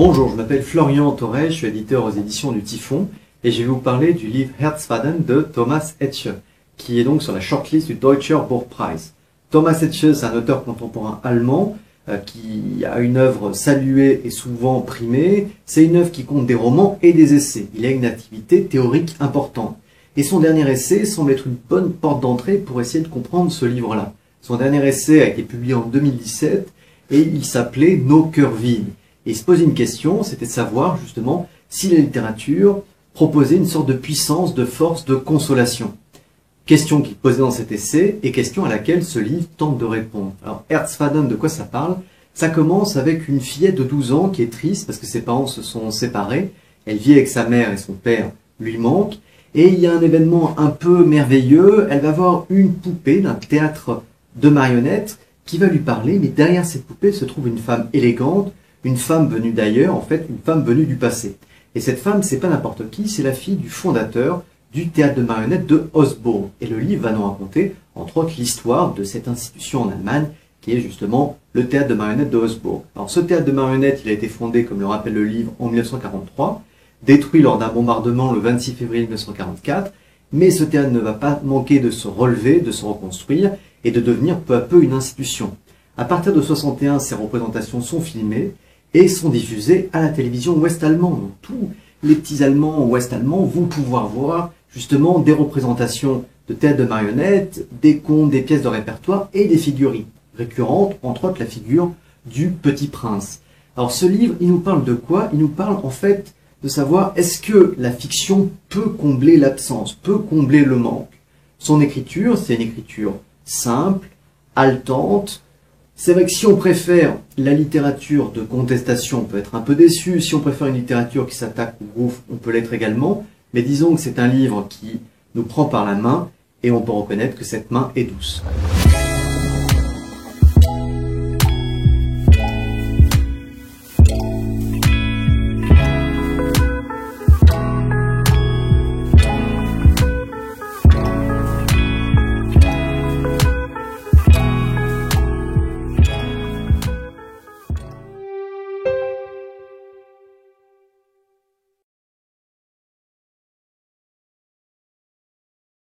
Bonjour, je m'appelle Florian Torres, je suis éditeur aux éditions du Typhon et je vais vous parler du livre Herzfaden de Thomas Etche, qui est donc sur la shortlist du Deutscher Buchpreis. Thomas Etche, c'est un auteur contemporain allemand qui a une œuvre saluée et souvent primée. C'est une œuvre qui compte des romans et des essais. Il a une activité théorique importante. Et son dernier essai semble être une bonne porte d'entrée pour essayer de comprendre ce livre-là. Son dernier essai a été publié en 2017 et il s'appelait Nos cœurs vides. Et il se posait une question, c'était de savoir justement si la littérature proposait une sorte de puissance, de force, de consolation. Question qu'il posait dans cet essai et question à laquelle ce livre tente de répondre. Alors Herzfaden, de quoi ça parle? Ça commence avec une fillette de 12 ans qui est triste parce que ses parents se sont séparés. Elle vit avec sa mère et son père lui manque. Et il y a un événement un peu merveilleux. Elle va voir une poupée d'un théâtre de marionnettes qui va lui parler. Mais derrière cette poupée se trouve une femme élégante, une femme venue d'ailleurs, en fait, une femme venue du passé. Et cette femme, c'est pas n'importe qui, c'est la fille du fondateur du théâtre de marionnettes de Augsbourg. Et le livre va nous raconter, entre autres, l'histoire de cette institution en Allemagne, qui est justement le théâtre de marionnettes de Augsbourg. Alors, ce théâtre de marionnettes, il a été fondé, comme le rappelle le livre, en 1943, détruit lors d'un bombardement le 26 février 1944, mais ce théâtre ne va pas manquer de se relever, de se reconstruire, et de devenir peu à peu une institution. À partir de 61, ces représentations sont filmées, et sont diffusés à la télévision ouest-allemande. Donc, tous les petits Allemands ouest-allemands vont pouvoir voir justement des représentations de théâtre de marionnettes, des contes, des pièces de répertoire et des figurines récurrentes, entre autres la figure du Petit Prince. Alors ce livre, il nous parle de quoi? Il nous parle en fait de savoir est-ce que la fiction peut combler l'absence, peut combler le manque. Son écriture, c'est une écriture simple, haletante. C'est vrai que si on préfère la littérature de contestation, on peut être un peu déçu. Si on préfère une littérature qui s'attaque au gouffre, on peut l'être également. Mais disons que c'est un livre qui nous prend par la main et on peut reconnaître que cette main est douce.